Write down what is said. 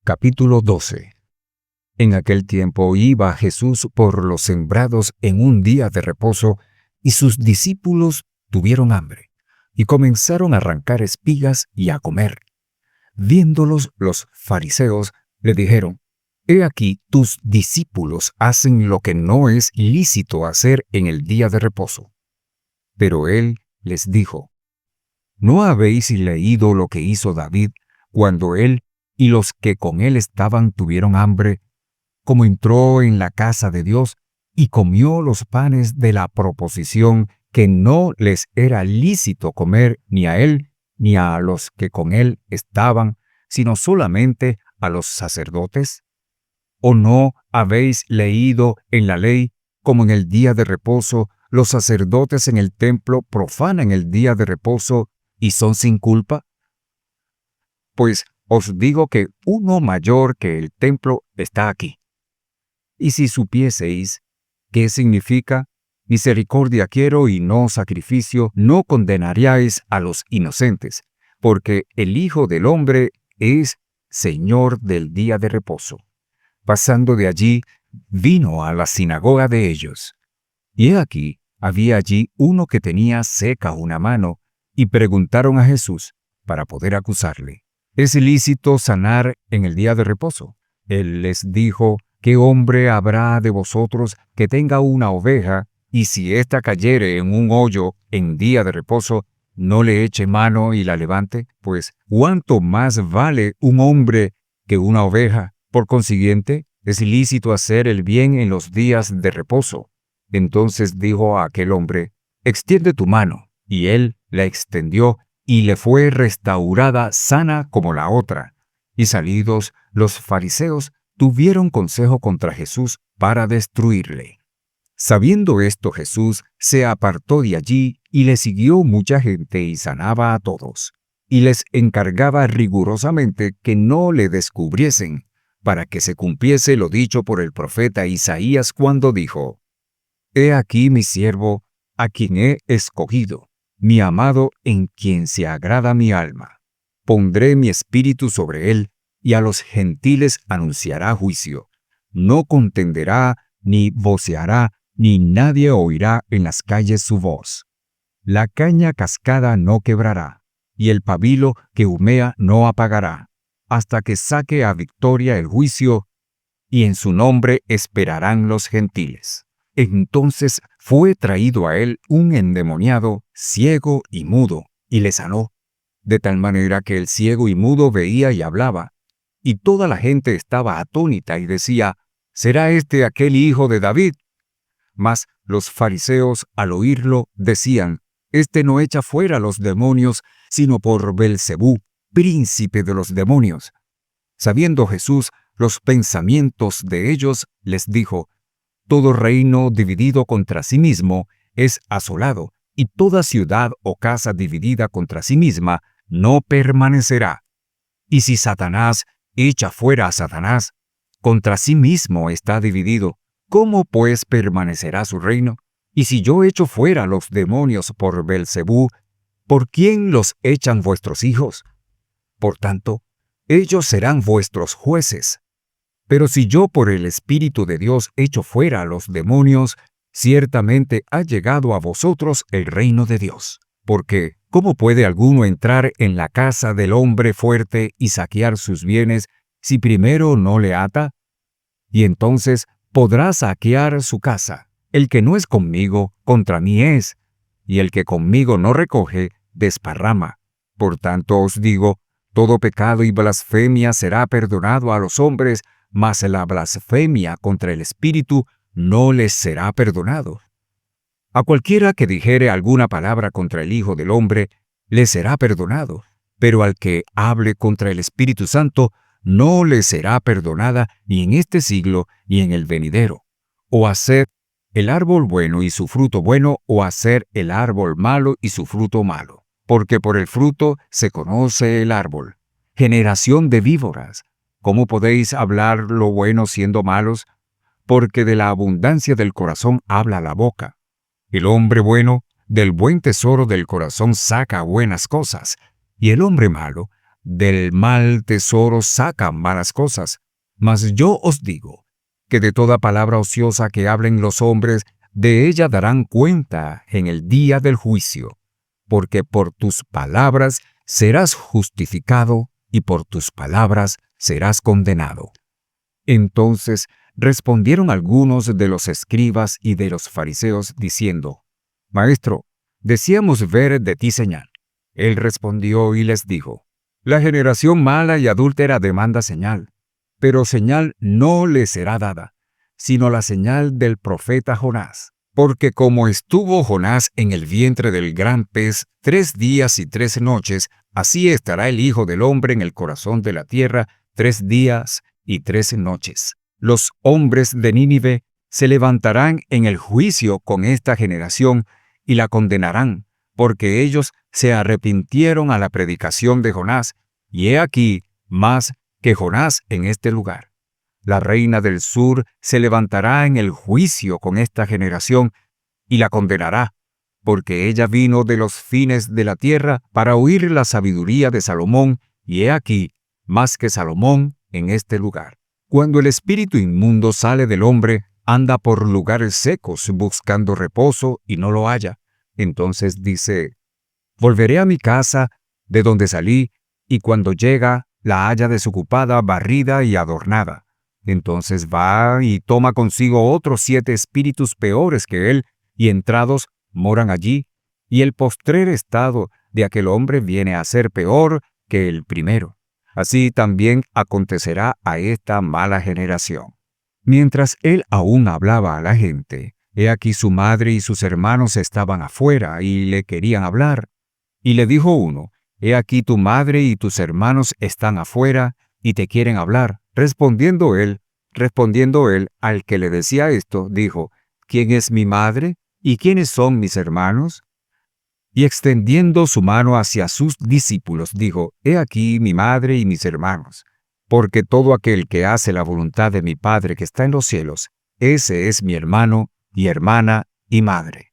Capítulo 12. En aquel tiempo iba Jesús por los sembrados en un día de reposo, y sus discípulos tuvieron hambre, y comenzaron a arrancar espigas y a comer. Viéndolos los fariseos, le dijeron: He aquí, tus discípulos hacen lo que no es lícito hacer en el día de reposo. Pero él les dijo: ¿No habéis leído lo que hizo David cuando él y los que con él estaban tuvieron hambre, como entró en la casa de Dios y comió los panes de la proposición que no les era lícito comer ni a él ni a los que con él estaban, sino solamente a los sacerdotes? ¿O no habéis leído en la ley como en el día de reposo los sacerdotes en el templo profanan el día de reposo y son sin culpa? Pues os digo que uno mayor que el templo está aquí. Y si supieseis qué significa misericordia quiero y no sacrificio, no condenaríais a los inocentes, porque el Hijo del Hombre es Señor del día de reposo. Pasando de allí, vino a la sinagoga de ellos. Y he aquí, había allí uno que tenía seca una mano, y preguntaron a Jesús para poder acusarle: ¿Es lícito sanar en el día de reposo? Él les dijo: ¿Qué hombre habrá de vosotros que tenga una oveja, y si ésta cayere en un hoyo en día de reposo, no le eche mano y la levante? Pues, ¿cuánto más vale un hombre que una oveja? Por consiguiente, es lícito hacer el bien en los días de reposo. Entonces dijo a aquel hombre: Extiende tu mano. Y él la extendió, y le fue restaurada sana como la otra. Y salidos los fariseos, tuvieron consejo contra Jesús para destruirle. Sabiendo esto, Jesús se apartó de allí, y le siguió mucha gente, y sanaba a todos. Y les encargaba rigurosamente que no le descubriesen, para que se cumpliese lo dicho por el profeta Isaías cuando dijo: He aquí mi siervo, a quien he escogido, mi amado en quien se agrada mi alma. Pondré mi espíritu sobre él, y a los gentiles anunciará juicio. No contenderá, ni voceará, ni nadie oirá en las calles su voz. La caña cascada no quebrará, y el pabilo que humea no apagará, hasta que saque a victoria el juicio, y en su nombre esperarán los gentiles. Entonces fue traído a él un endemoniado, ciego y mudo, y le sanó, de tal manera que el ciego y mudo veía y hablaba. Y toda la gente estaba atónita y decía: ¿Será este aquel hijo de David? Mas los fariseos, al oírlo, decían: Este no echa fuera los demonios, sino por Belcebú, príncipe de los demonios. Sabiendo Jesús los pensamientos de ellos, les dijo: Todo reino dividido contra sí mismo es asolado, y toda ciudad o casa dividida contra sí misma no permanecerá. Y si Satanás echa fuera a Satanás, contra sí mismo está dividido, ¿cómo pues permanecerá su reino? Y si yo echo fuera los demonios por Belcebú, ¿por quién los echan vuestros hijos? Por tanto, ellos serán vuestros jueces. Pero si yo por el Espíritu de Dios echo fuera a los demonios, ciertamente ha llegado a vosotros el reino de Dios. Porque, ¿cómo puede alguno entrar en la casa del hombre fuerte y saquear sus bienes si primero no le ata? Y entonces podrá saquear su casa. El que no es conmigo, contra mí es, y el que conmigo no recoge, desparrama. Por tanto os digo, todo pecado y blasfemia será perdonado a los hombres, mas la blasfemia contra el Espíritu no les será perdonado. A cualquiera que dijere alguna palabra contra el Hijo del Hombre, le será perdonado, pero al que hable contra el Espíritu Santo, no le será perdonada ni en este siglo ni en el venidero. O haced el árbol bueno y su fruto bueno, o hacer el árbol malo y su fruto malo. Porque por el fruto se conoce el árbol. Generación de víboras, ¿cómo podéis hablar lo bueno siendo malos? Porque de la abundancia del corazón habla la boca. El hombre bueno del buen tesoro del corazón saca buenas cosas, y el hombre malo del mal tesoro sacan malas cosas. Mas yo os digo, que de toda palabra ociosa que hablen los hombres, de ella darán cuenta en el día del juicio. Porque por tus palabras serás justificado, y por tus palabras serás condenado. Entonces respondieron algunos de los escribas y de los fariseos, diciendo: Maestro, decíamos ver de ti señal. Él respondió y les dijo: La generación mala y adúltera demanda señal, pero señal no le será dada, sino la señal del profeta Jonás. Porque como estuvo Jonás en el vientre del gran pez 3 días y 3 noches, así estará el Hijo del Hombre en el corazón de la tierra 3 días y 3 noches. Los hombres de Nínive se levantarán en el juicio con esta generación y la condenarán, porque ellos se arrepintieron a la predicación de Jonás, y he aquí más que Jonás en este lugar. La reina del sur se levantará en el juicio con esta generación y la condenará, porque ella vino de los fines de la tierra para oír la sabiduría de Salomón, y he aquí más que Salomón en este lugar. Cuando el espíritu inmundo sale del hombre, anda por lugares secos buscando reposo y no lo halla. Entonces dice: Volveré a mi casa de donde salí, y cuando llega la halla desocupada, barrida y adornada. Entonces va y toma consigo otros 7 espíritus peores que él, y entrados moran allí, y el postrer estado de aquel hombre viene a ser peor que el primero. Así también acontecerá a esta mala generación. Mientras él aún hablaba a la gente, he aquí su madre y sus hermanos estaban afuera y le querían hablar. Y le dijo uno: He aquí tu madre y tus hermanos están afuera y te quieren hablar. Respondiendo él al que le decía esto, dijo: ¿Quién es mi madre y quiénes son mis hermanos? Y extendiendo su mano hacia sus discípulos, dijo: He aquí mi madre y mis hermanos. Porque todo aquel que hace la voluntad de mi Padre que está en los cielos, ese es mi hermano y hermana y madre.